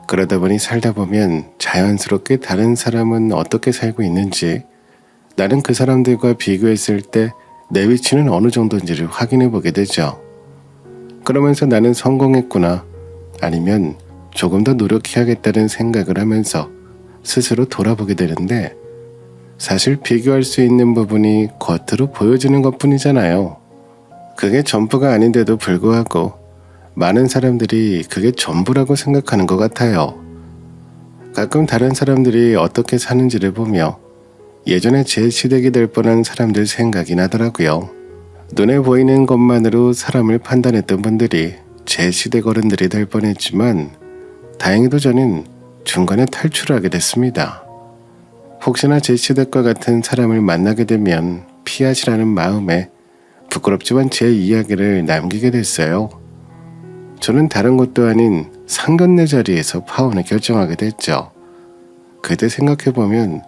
그러다 보니 살다 보면 자연스럽게 다른 사람은 어떻게 살고 있는지, 나는 그 사람들과 비교했을 때 내 위치는 어느 정도인지를 확인해 보게 되죠. 그러면서 나는 성공했구나, 아니면 조금 더 노력해야겠다는 생각을 하면서 스스로 돌아보게 되는데, 사실 비교할 수 있는 부분이 겉으로 보여지는 것뿐이잖아요. 그게 전부가 아닌데도 불구하고 많은 사람들이 그게 전부라고 생각하는 것 같아요. 가끔 다른 사람들이 어떻게 사는지를 보며 예전에 제 시댁이 될 뻔한 사람들 생각이 나더라고요. 눈에 보이는 것만으로 사람을 판단했던 분들이 제 시댁 어른들이 될 뻔했지만, 다행히도 저는 중간에 탈출하게 됐습니다. 혹시나 제 시댁과 같은 사람을 만나게 되면 피하시라는 마음에 부끄럽지만 제 이야기를 남기게 됐어요. 저는 다른 곳도 아닌 상견례 자리에서 파혼을 결정하게 됐죠. 그때 생각해보면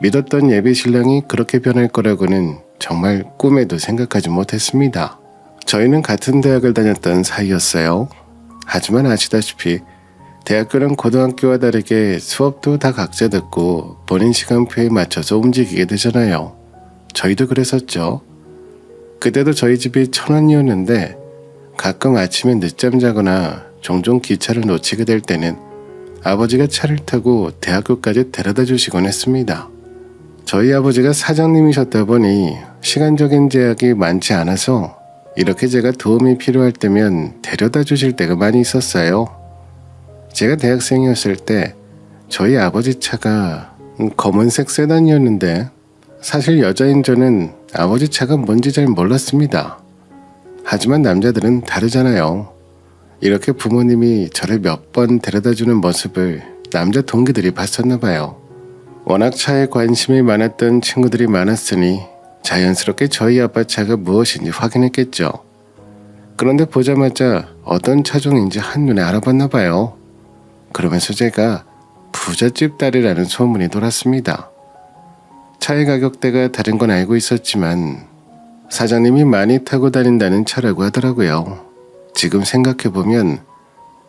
믿었던 예비 신랑이 그렇게 변할 거라고는 정말 꿈에도 생각하지 못했습니다. 저희는 같은 대학을 다녔던 사이였어요. 하지만 아시다시피 대학교는 고등학교와 다르게 수업도 다 각자 듣고 본인 시간표에 맞춰서 움직이게 되잖아요. 저희도 그랬었죠. 그때도 저희 집이 천안이었는데 가끔 아침에 늦잠 자거나 종종 기차를 놓치게 될 때는 아버지가 차를 타고 대학교까지 데려다 주시곤 했습니다. 저희 아버지가 사장님이셨다 보니 시간적인 제약이 많지 않아서 이렇게 제가 도움이 필요할 때면 데려다 주실 때가 많이 있었어요. 제가 대학생이었을 때 저희 아버지 차가 검은색 세단이었는데, 사실 여자인 저는 아버지 차가 뭔지 잘 몰랐습니다. 하지만 남자들은 다르잖아요. 이렇게 부모님이 저를 몇 번 데려다주는 모습을 남자 동기들이 봤었나 봐요. 워낙 차에 관심이 많았던 친구들이 많았으니 자연스럽게 저희 아빠 차가 무엇인지 확인했겠죠. 그런데 보자마자 어떤 차종인지 한눈에 알아봤나 봐요. 그러면서 제가 부잣집 딸이라는 소문이 돌았습니다. 차의 가격대가 다른 건 알고 있었지만 사장님이 많이 타고 다닌다는 차라고 하더라고요. 지금 생각해보면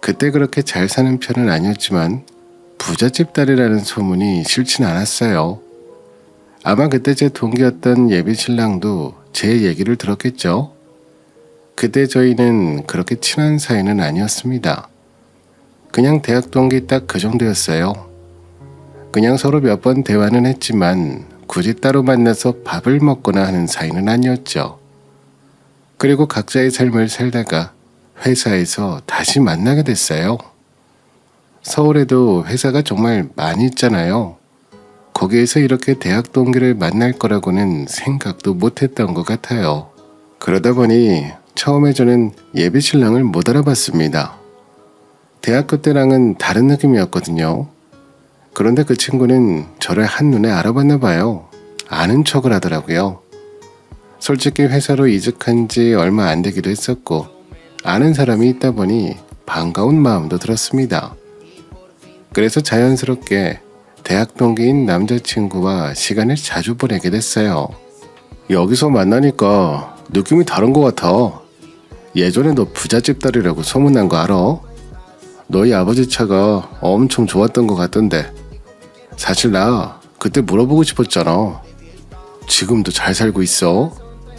그때 그렇게 잘 사는 편은 아니었지만 부잣집 딸이라는 소문이 싫진 않았어요. 아마 그때 제 동기였던 예비 신랑도 제 얘기를 들었겠죠. 그때 저희는 그렇게 친한 사이는 아니었습니다. 그냥 대학 동기 딱 그 정도였어요. 그냥 서로 몇 번 대화는 했지만 굳이 따로 만나서 밥을 먹거나 하는 사이는 아니었죠. 그리고 각자의 삶을 살다가 회사에서 다시 만나게 됐어요. 서울에도 회사가 정말 많이 있잖아요. 거기에서 이렇게 대학 동기를 만날 거라고는 생각도 못했던 것 같아요. 그러다 보니 처음에 저는 예비 신랑을 못 알아봤습니다. 대학교 때랑은 다른 느낌이었거든요. 그런데 그 친구는 저를 한눈에 알아봤나 봐요. 아는 척을 하더라고요. 솔직히 회사로 이직한 지 얼마 안 되기도 했었고 아는 사람이 있다 보니 반가운 마음도 들었습니다. 그래서 자연스럽게 대학 동기인 남자친구와 시간을 자주 보내게 됐어요. 여기서 만나니까 느낌이 다른 것 같아. 예전에 너 부잣집 딸이라고 소문난 거 알아? 너희 아버지 차가 엄청 좋았던 것 같던데. 사실 나 그때 물어보고 싶었잖아. 지금도 잘 살고 있어?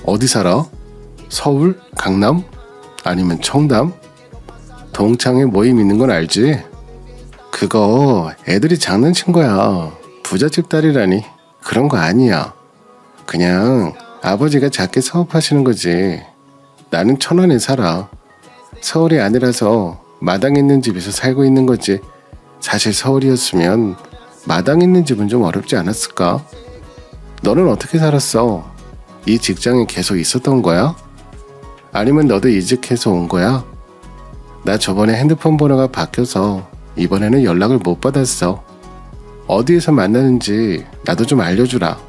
어디 살아? 서울? 강남? 아니면 청담? 동창회 모임 있는 건 알지? 그거 애들이 장난친 거야. 부잣집 딸이라니 그런 거 아니야. 그냥 아버지가 작게 사업하시는 거지. 나는 천안에 살아. 서울이 아니라서 마당 있는 집에서 살고 있는 거지. 사실 서울이었으면 마당 있는 집은 좀 어렵지 않았을까? 너는 어떻게 살았어? 이 직장에 계속 있었던 거야? 아니면 너도 이직해서 온 거야? 나 저번에 핸드폰 번호가 바뀌어서 이번에는 연락을 못 받았어. 어디에서 만나는지 나도 좀 알려주라.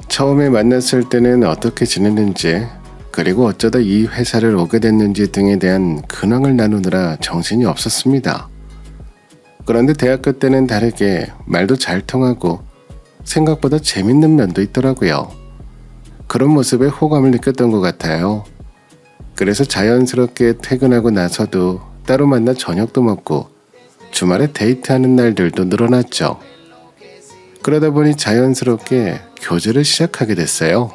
처음에 만났을 때는 어떻게 지냈는지, 그리고 어쩌다 이 회사를 오게 됐는지 등에 대한 근황을 나누느라 정신이 없었습니다. 그런데 대학교 때는 다르게 말도 잘 통하고 생각보다 재밌는 면도 있더라고요. 그런 모습에 호감을 느꼈던 것 같아요. 그래서 자연스럽게 퇴근하고 나서도 따로 만나 저녁도 먹고 주말에 데이트하는 날들도 늘어났죠. 그러다 보니 자연스럽게 교제를 시작하게 됐어요.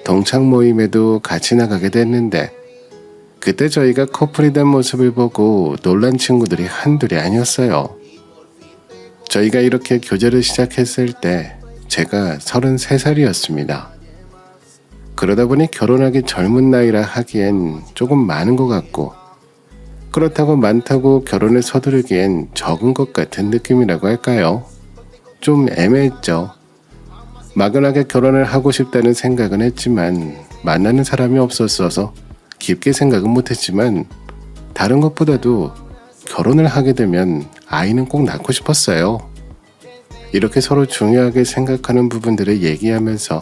동창 모임에도 같이 나가게 됐는데 그때 저희가 커플이 된 모습을 보고 놀란 친구들이 한둘이 아니었어요. 저희가 이렇게 교제를 시작했을 때 제가 33살이었습니다. 그러다 보니 결혼하기 젊은 나이라 하기엔 조금 많은 것 같고 그렇다고 많다고 결혼에 서두르기엔 적은 것 같은 느낌이라고 할까요? 좀 애매했죠. 막연하게 결혼을 하고 싶다는 생각은 했지만 만나는 사람이 없었어서 깊게 생각은 못했지만 다른 것보다도 결혼을 하게 되면 아이는 꼭 낳고 싶었어요. 이렇게 서로 중요하게 생각하는 부분들을 얘기하면서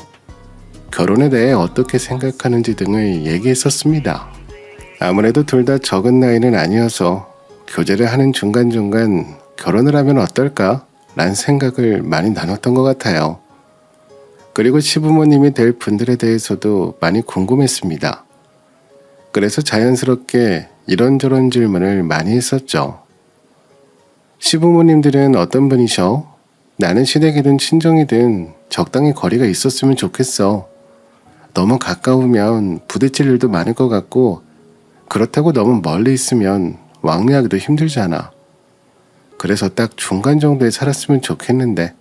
결혼에 대해 어떻게 생각하는지 등을 얘기했었습니다. 아무래도 둘 다 적은 나이는 아니어서 교제를 하는 중간중간 결혼을 하면 어떨까? 라는 생각을 많이 나눴던 것 같아요. 그리고 시부모님이 될 분들에 대해서도 많이 궁금했습니다. 그래서 자연스럽게 이런저런 질문을 많이 했었죠. 시부모님들은 어떤 분이셔? 나는 시댁이든 친정이든 적당히 거리가 있었으면 좋겠어. 너무 가까우면 부딪힐 일도 많을 것 같고 그렇다고 너무 멀리 있으면 왕래하기도 힘들잖아. 그래서 딱 중간 정도에 살았으면 좋겠는데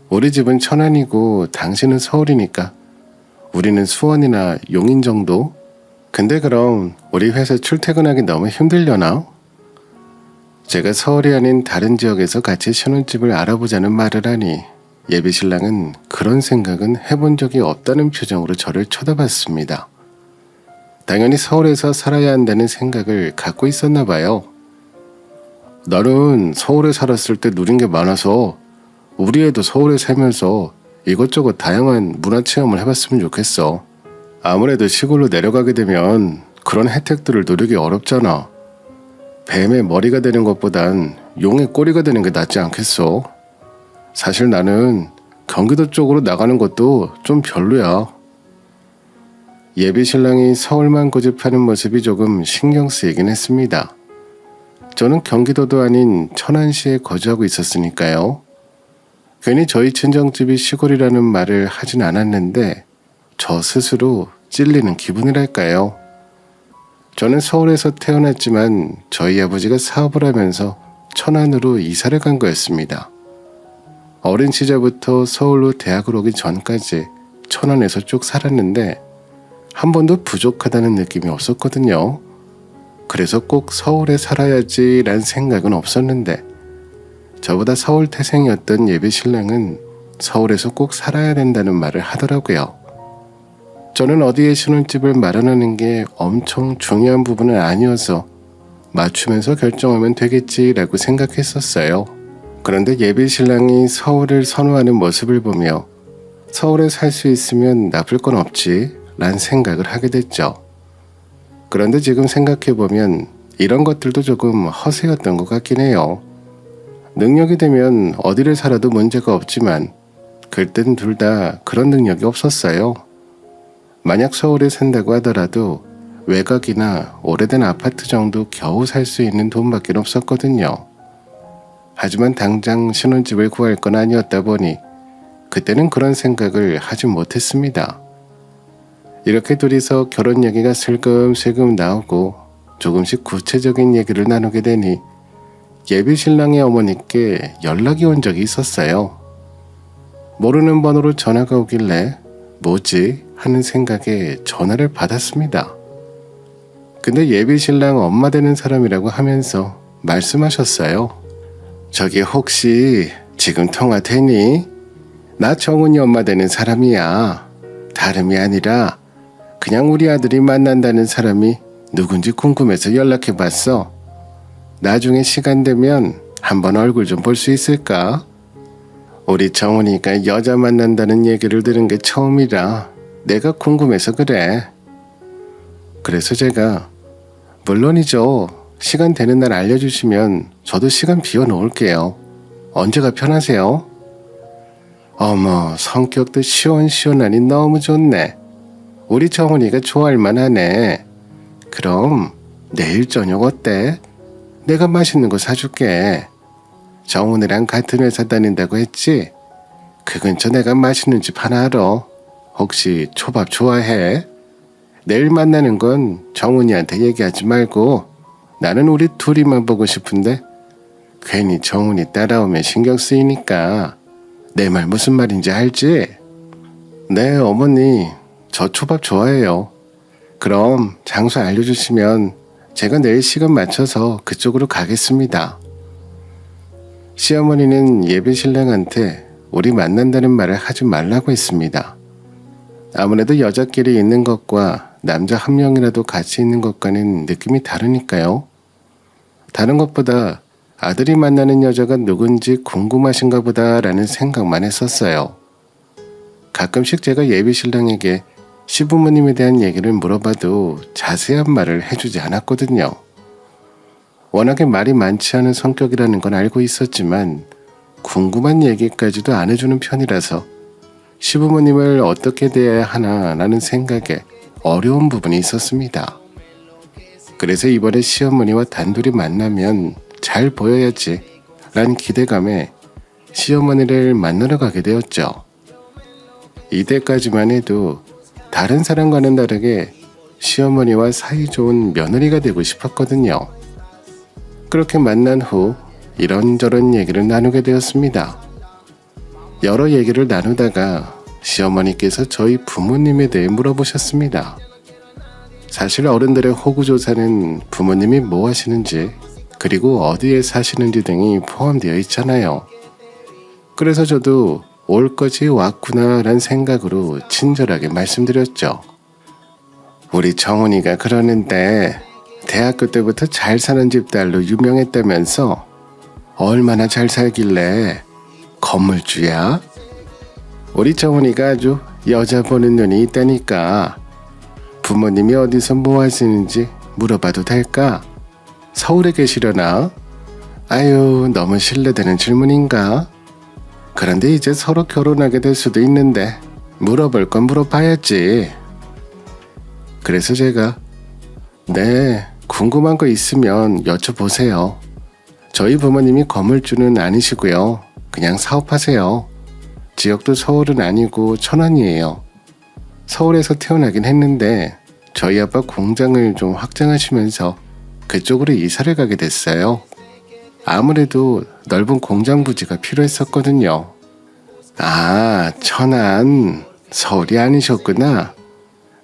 우리 집은 천안이고 당신은 서울이니까 우리는 수원이나 용인 정도? 근데 그럼 우리 회사 출퇴근하기 너무 힘들려나? 제가 서울이 아닌 다른 지역에서 같이 신혼집을 알아보자는 말을 하니 예비 신랑은 그런 생각은 해본 적이 없다는 표정으로 저를 쳐다봤습니다. 당연히 서울에서 살아야 한다는 생각을 갖고 있었나 봐요. 나는 서울에 살았을 때 누린 게 많아서 우리 애도 서울에 살면서 이것저것 다양한 문화 체험을 해봤으면 좋겠어. 아무래도 시골로 내려가게 되면 그런 혜택들을 누리기 어렵잖아. 뱀의 머리가 되는 것보단 용의 꼬리가 되는 게 낫지 않겠어? 사실 나는 경기도 쪽으로 나가는 것도 좀 별로야. 예비 신랑이 서울만 고집하는 모습이 조금 신경 쓰이긴 했습니다. 저는 경기도도 아닌 천안시에 거주하고 있었으니까요. 괜히 저희 친정집이 시골이라는 말을 하진 않았는데 저 스스로 찔리는 기분이랄까요. 저는 서울에서 태어났지만 저희 아버지가 사업을 하면서 천안으로 이사를 간 거였습니다. 어린 시절부터 서울로 대학을 오기 전까지 천안에서 쭉 살았는데 한 번도 부족하다는 느낌이 없었거든요. 그래서 꼭 서울에 살아야지란 생각은 없었는데 저보다 서울 태생이었던 예비 신랑은 서울에서 꼭 살아야 된다는 말을 하더라고요. 저는 어디에 신혼집을 마련하는 게 엄청 중요한 부분은 아니어서 맞추면서 결정하면 되겠지라고 생각했었어요. 그런데 예비 신랑이 서울을 선호하는 모습을 보며 서울에 살 수 있으면 나쁠 건 없지 라는 생각을 하게 됐죠. 그런데 지금 생각해보면 이런 것들도 조금 허세였던 것 같긴 해요. 능력이 되면 어디를 살아도 문제가 없지만 그땐 둘 다 그런 능력이 없었어요. 만약 서울에 산다고 하더라도 외곽이나 오래된 아파트 정도 겨우 살 수 있는 돈밖에 없었거든요. 하지만 당장 신혼집을 구할 건 아니었다 보니 그때는 그런 생각을 하지 못했습니다. 이렇게 둘이서 결혼 얘기가 슬금슬금 나오고 조금씩 구체적인 얘기를 나누게 되니 예비 신랑의 어머니께 연락이 온 적이 있었어요. 모르는 번호로 전화가 오길래 뭐지? 하는 생각에 전화를 받았습니다. 근데 예비 신랑 엄마 되는 사람이라고 하면서 말씀하셨어요. 저기 혹시 지금 통화 되니? 나 정훈이 엄마 되는 사람이야. 다름이 아니라 그냥 우리 아들이 만난다는 사람이 누군지 궁금해서 연락해봤어. 나중에 시간 되면 한번 얼굴 좀 볼 수 있을까? 우리 정훈이가 여자 만난다는 얘기를 들은 게 처음이라 내가 궁금해서 그래. 그래서 제가 물론이죠. 시간 되는 날 알려주시면 저도 시간 비워놓을게요. 언제가 편하세요? 어머, 성격도 시원시원하니 너무 좋네. 우리 정훈이가 좋아할 만하네. 그럼 내일 저녁 어때? 내가 맛있는 거 사줄게. 정훈이랑 같은 회사 다닌다고 했지? 그 근처 내가 맛있는 집 하나 알아. 혹시 초밥 좋아해? 내일 만나는 건 정훈이한테 얘기하지 말고 나는 우리 둘이만 보고 싶은데 괜히 정훈이 따라오면 신경 쓰이니까. 내 말 무슨 말인지 알지? 네, 어머니. 저 초밥 좋아해요. 그럼 장소 알려주시면 제가 내일 시간 맞춰서 그쪽으로 가겠습니다. 시어머니는 예비 신랑한테 우리 만난다는 말을 하지 말라고 했습니다. 아무래도 여자끼리 있는 것과 남자 한 명이라도 같이 있는 것과는 느낌이 다르니까요. 다른 것보다 아들이 만나는 여자가 누군지 궁금하신가 보다라는 생각만 했었어요. 가끔씩 제가 예비 신랑에게 시부모님에 대한 얘기를 물어봐도 자세한 말을 해주지 않았거든요. 워낙에 말이 많지 않은 성격이라는 건 알고 있었지만 궁금한 얘기까지도 안 해주는 편이라서 시부모님을 어떻게 대해야 하나라는 생각에 어려운 부분이 있었습니다. 그래서 이번에 시어머니와 단둘이 만나면 잘 보여야지 라는 기대감에 시어머니를 만나러 가게 되었죠. 이때까지만 해도 다른 사람과는 다르게 시어머니와 사이좋은 며느리가 되고 싶었거든요. 그렇게 만난 후 이런저런 얘기를 나누게 되었습니다. 여러 얘기를 나누다가 시어머니께서 저희 부모님에 대해 물어보셨습니다. 사실 어른들의 호구조사는 부모님이 뭐 하시는지 그리고 어디에 사시는지 등이 포함되어 있잖아요. 그래서 저도 올 것이 왔구나 란 생각으로 친절하게 말씀드렸죠. 우리 정훈이가 그러는데 대학교 때부터 잘 사는 집 딸로 유명했다면서 얼마나 잘 살길래 건물주야? 우리 정훈이가 아주 여자 보는 눈이 있다니까. 부모님이 어디서 뭐 하시는지 물어봐도 될까? 서울에 계시려나? 아유, 너무 실례되는 질문인가? 그런데 이제 서로 결혼하게 될 수도 있는데 물어볼 건 물어봐야지. 그래서 제가 네, 궁금한 거 있으면 여쭤보세요. 저희 부모님이 건물주는 아니시고요. 그냥 사업하세요. 지역도 서울은 아니고 천안이에요. 서울에서 태어나긴 했는데 저희 아빠 공장을 좀 확장하시면서 그쪽으로 이사를 가게 됐어요. 아무래도 넓은 공장 부지가 필요했었거든요. 아, 천안, 서울이 아니셨구나.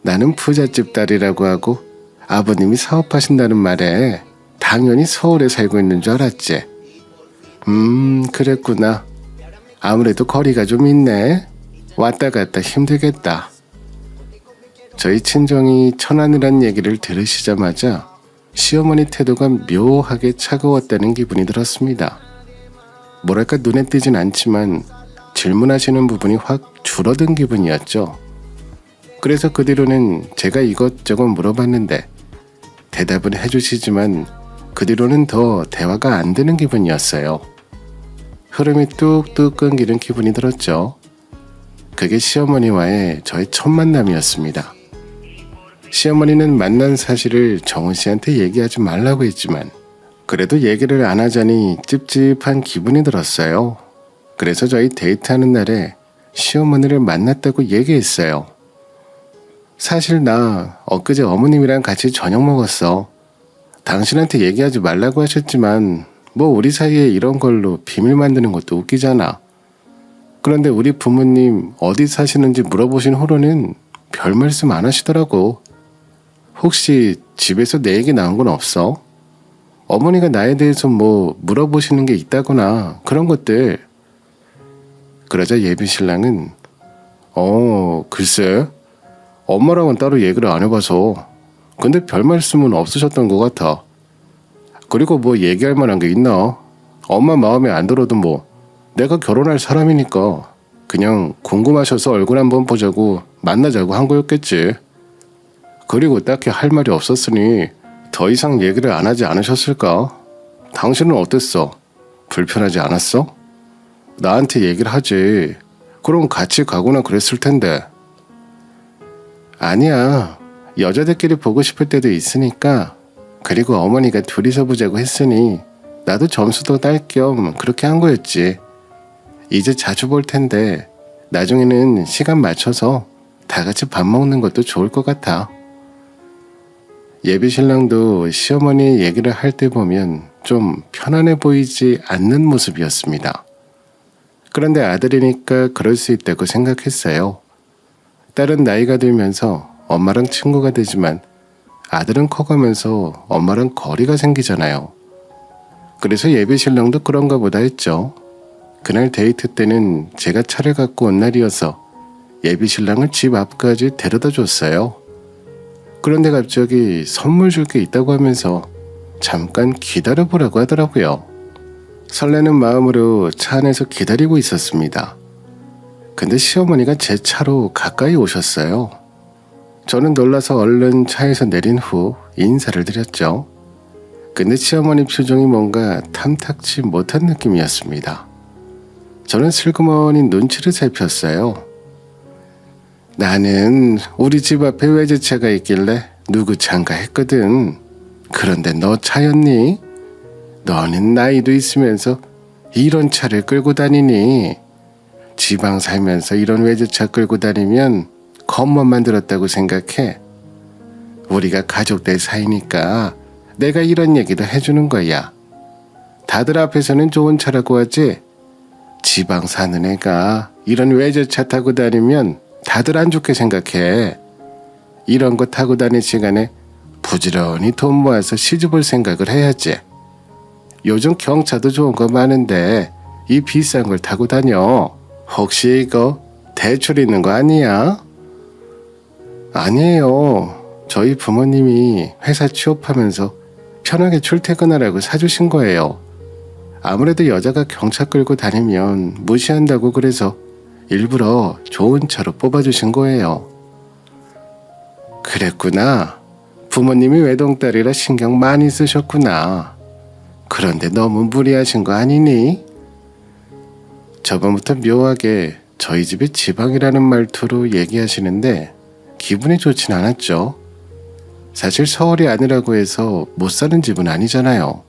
나는 부잣집 딸이라고 하고 아버님이 사업하신다는 말에 당연히 서울에 살고 있는 줄 알았지. 그랬구나. 아무래도 거리가 좀 있네. 왔다 갔다 힘들겠다. 저희 친정이 천안이란 얘기를 들으시자마자 시어머니 태도가 묘하게 차가웠다는 기분이 들었습니다. 뭐랄까 눈에 띄진 않지만 질문하시는 부분이 확 줄어든 기분이었죠. 그래서 그 뒤로는 제가 이것저것 물어봤는데 대답은 해주시지만 그 뒤로는 더 대화가 안 되는 기분이었어요. 흐름이 뚝뚝 끊기는 기분이 들었죠. 그게 시어머니와의 저의 첫 만남이었습니다. 시어머니는 만난 사실을 정훈 씨한테 얘기하지 말라고 했지만 그래도 얘기를 안 하자니 찝찝한 기분이 들었어요. 그래서 저희 데이트하는 날에 시어머니를 만났다고 얘기했어요. 사실 나 엊그제 어머님이랑 같이 저녁 먹었어. 당신한테 얘기하지 말라고 하셨지만 뭐 우리 사이에 이런 걸로 비밀 만드는 것도 웃기잖아. 그런데 우리 부모님 어디 사시는지 물어보신 후로는 별 말씀 안 하시더라고. 혹시 집에서 내 얘기 나온 건 없어? 어머니가 나에 대해서 뭐 물어보시는 게 있다거나 그런 것들. 그러자 예비 신랑은 글쎄 엄마랑은 따로 얘기를 안 해봐서 근데 별 말씀은 없으셨던 것 같아. 그리고 뭐 얘기할 만한 게 있나? 엄마 마음에 안 들어도 뭐 내가 결혼할 사람이니까 그냥 궁금하셔서 얼굴 한번 보자고 만나자고 한 거였겠지. 그리고 딱히 할 말이 없었으니 더 이상 얘기를 안 하지 않으셨을까? 당신은 어땠어? 불편하지 않았어? 나한테 얘기를 하지. 그럼 같이 가거나 그랬을 텐데. 아니야. 여자들끼리 보고 싶을 때도 있으니까, 그리고 어머니가 둘이서 보자고 했으니 나도 점수도 딸 겸 그렇게 한 거였지. 이제 자주 볼 텐데 나중에는 시간 맞춰서 다 같이 밥 먹는 것도 좋을 것 같아. 예비 신랑도 시어머니 얘기를 할 때 보면 좀 편안해 보이지 않는 모습이었습니다. 그런데 아들이니까 그럴 수 있다고 생각했어요. 딸은 나이가 들면서 엄마랑 친구가 되지만 아들은 커가면서 엄마랑 거리가 생기잖아요. 그래서 예비 신랑도 그런가 보다 했죠. 그날 데이트 때는 제가 차를 갖고 온 날이어서 예비 신랑을 집 앞까지 데려다 줬어요. 그런데 갑자기 선물 줄 게 있다고 하면서 잠깐 기다려보라고 하더라고요. 설레는 마음으로 차 안에서 기다리고 있었습니다. 근데 시어머니가 제 차로 가까이 오셨어요. 저는 놀라서 얼른 차에서 내린 후 인사를 드렸죠. 근데 시어머니 표정이 뭔가 탐탁치 못한 느낌이었습니다. 저는 슬그머니 눈치를 살폈어요. 나는 우리 집 앞에 외제차가 있길래 누구 차인가 했거든. 그런데 너 차였니? 너는 나이도 있으면서 이런 차를 끌고 다니니? 지방 살면서 이런 외제차 끌고 다니면 겉멋만 들었다고 생각해. 우리가 가족들 사이니까 내가 이런 얘기도 해주는 거야. 다들 앞에서는 좋은 차라고 하지. 지방 사는 애가 이런 외제차 타고 다니면 다들 안 좋게 생각해. 이런 거 타고 다닐 시간에 부지런히 돈 모아서 시집올 생각을 해야지. 요즘 경차도 좋은 거 많은데 이 비싼 걸 타고 다녀. 혹시 이거 대출 있는 거 아니야? 아니에요. 저희 부모님이 회사 취업하면서 편하게 출퇴근하라고 사주신 거예요. 아무래도 여자가 경차 끌고 다니면 무시한다고 그래서 일부러 좋은 차로 뽑아주신 거예요. 그랬구나. 부모님이 외동딸이라 신경 많이 쓰셨구나. 그런데 너무 무리하신 거 아니니? 저번부터 묘하게 저희 집이 지방이라는 말투로 얘기하시는데 기분이 좋진 않았죠. 사실 서울이 아니라고 해서 못 사는 집은 아니잖아요.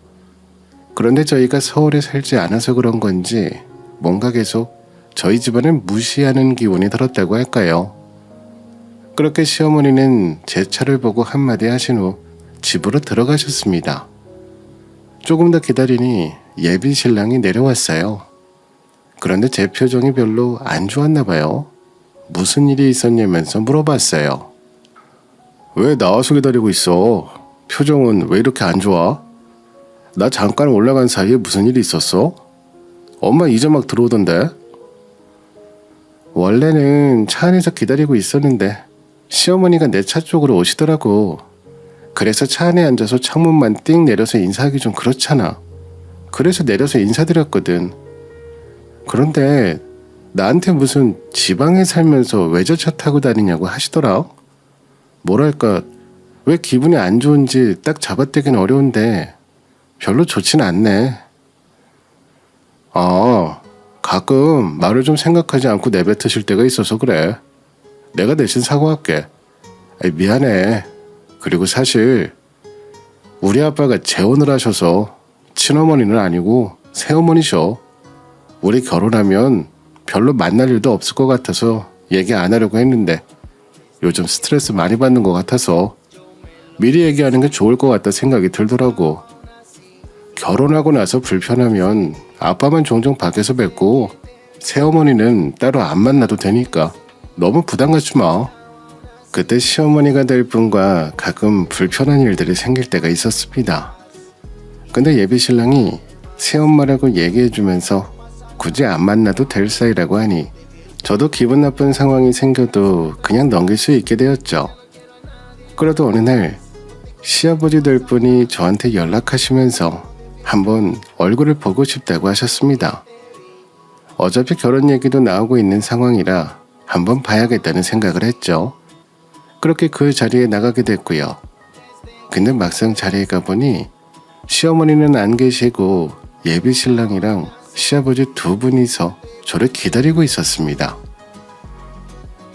그런데 저희가 서울에 살지 않아서 그런 건지 뭔가 계속 저희 집안을 무시하는 기분이 들었다고 할까요? 그렇게 시어머니는 제 차를 보고 한마디 하신 후 집으로 들어가셨습니다. 조금 더 기다리니 예비 신랑이 내려왔어요. 그런데 제 표정이 별로 안 좋았나 봐요. 무슨 일이 있었냐면서 물어봤어요. 왜 나와서 기다리고 있어? 표정은 왜 이렇게 안 좋아? 나 잠깐 올라간 사이에 무슨 일이 있었어? 엄마 이제 막 들어오던데? 원래는 차 안에서 기다리고 있었는데 시어머니가 내 차 쪽으로 오시더라고. 그래서 차 안에 앉아서 창문만 띵 내려서 인사하기 좀 그렇잖아. 그래서 내려서 인사드렸거든. 그런데 나한테 무슨 지방에 살면서 외제차 타고 다니냐고 하시더라. 뭐랄까, 왜 기분이 안 좋은지 딱 잡아떼긴 어려운데 별로 좋진 않네. 아, 가끔 말을 좀 생각하지 않고 내뱉으실 때가 있어서 그래. 내가 대신 사과할게. 미안해. 그리고 사실 우리 아빠가 재혼을 하셔서 친어머니는 아니고 새어머니셔. 우리 결혼하면 별로 만날 일도 없을 것 같아서 얘기 안 하려고 했는데 요즘 스트레스 많이 받는 것 같아서 미리 얘기하는 게 좋을 것 같다 생각이 들더라고. 결혼하고 나서 불편하면 아빠만 종종 밖에서 뵙고 새어머니는 따로 안 만나도 되니까 너무 부담 갖지 마. 그때 시어머니가 될 분과 가끔 불편한 일들이 생길 때가 있었습니다. 근데 예비 신랑이 새엄마라고 얘기해주면서 굳이 안 만나도 될 사이라고 하니 저도 기분 나쁜 상황이 생겨도 그냥 넘길 수 있게 되었죠. 그래도 어느 날 시아버지 될 분이 저한테 연락하시면서 한번 얼굴을 보고 싶다고 하셨습니다. 어차피 결혼 얘기도 나오고 있는 상황이라 한번 봐야겠다는 생각을 했죠. 그렇게 그 자리에 나가게 됐고요. 근데 막상 자리에 가보니 시어머니는 안 계시고 예비 신랑이랑 시아버지 두 분이서 저를 기다리고 있었습니다.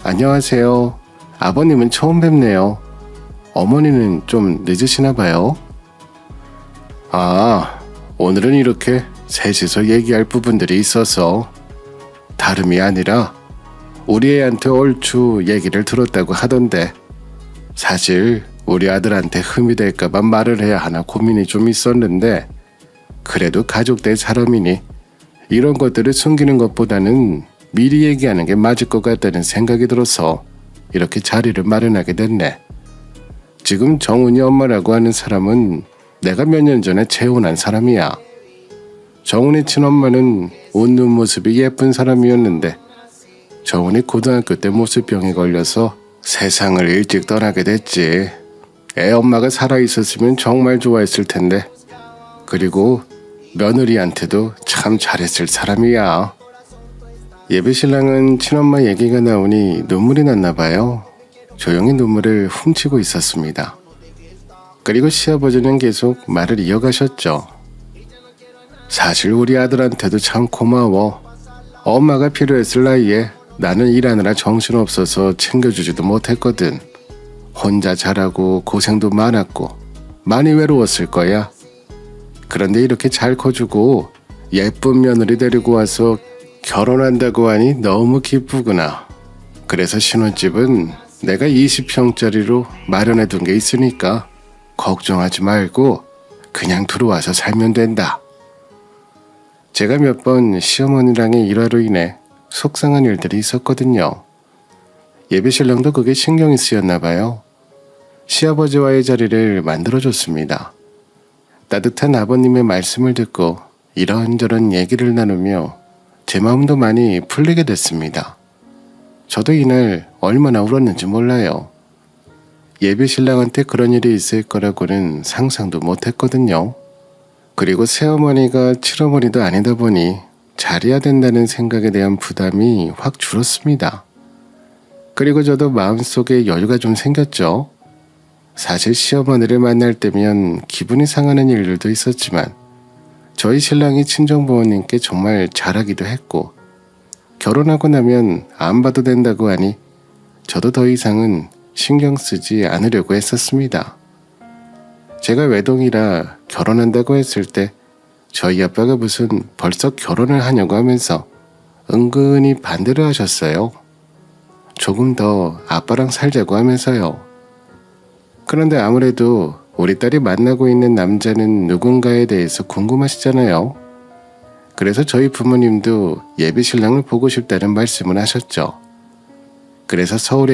안녕하세요. 아버님은 처음 뵙네요. 어머니는 좀 늦으시나 봐요. 아, 오늘은 이렇게 셋이서 얘기할 부분들이 있어서. 다름이 아니라 우리 애한테 얼추 얘기를 들었다고 하던데 사실 우리 아들한테 흠이 될까봐 말을 해야 하나 고민이 좀 있었는데 그래도 가족 될 사람이니 이런 것들을 숨기는 것보다는 미리 얘기하는 게 맞을 것 같다는 생각이 들어서 이렇게 자리를 마련하게 됐네. 지금 정훈이 엄마라고 하는 사람은 내가 몇 년 전에 재혼한 사람이야. 정훈이 친엄마는 웃는 모습이 예쁜 사람이었는데 정훈이 고등학교 때 모습병에 걸려서 세상을 일찍 떠나게 됐지. 애 엄마가 살아있었으면 정말 좋아했을 텐데. 그리고 며느리한테도 참 잘했을 사람이야. 예배신랑은 친엄마 얘기가 나오니 눈물이 났나 봐요. 조용히 눈물을 훔치고 있었습니다. 그리고 시아버지는 계속 말을 이어가셨죠. 사실 우리 아들한테도 참 고마워. 엄마가 필요했을 나이에 나는 일하느라 정신없어서 챙겨주지도 못했거든. 혼자 자라고 고생도 많았고 많이 외로웠을 거야. 그런데 이렇게 잘 커주고 예쁜 며느리 데리고 와서 결혼한다고 하니 너무 기쁘구나. 그래서 신혼집은 내가 20평짜리로 마련해 둔 게 있으니까 걱정하지 말고 그냥 들어와서 살면 된다. 제가 몇 번 시어머니랑의 일화로 인해 속상한 일들이 있었거든요. 예배신랑도 그게 신경이 쓰였나 봐요. 시아버지와의 자리를 만들어줬습니다. 따뜻한 아버님의 말씀을 듣고 이런저런 얘기를 나누며 제 마음도 많이 풀리게 됐습니다. 저도 이날 얼마나 울었는지 몰라요. 예배신랑한테 그런 일이 있을 거라고는 상상도 못했거든요. 그리고 새어머니가 칠어머니도 아니다 보니 잘해야 된다는 생각에 대한 부담이 확 줄었습니다. 그리고 저도 마음속에 여유가 좀 생겼죠. 사실 시어머니를 만날 때면 기분이 상하는 일들도 있었지만 저희 신랑이 친정부모님께 정말 잘하기도 했고 결혼하고 나면 안 봐도 된다고 하니 저도 더 이상은 신경 쓰지 않으려고 했었습니다. 제가 외동이라 결혼한다고 했을 때 저희 아빠가 무슨 벌써 결혼을 하냐고 하면서 은근히 반대를 하셨어요. 조금 더 아빠랑 살자고 하면서요. 그런데 아무래도 우리 딸이 만나고 있는 남자는 누군가에 대해서 궁금하시잖아요. 그래서 저희 부모님도 예비신랑을 보고 싶다는 말씀을 하셨죠. 그래서 서울에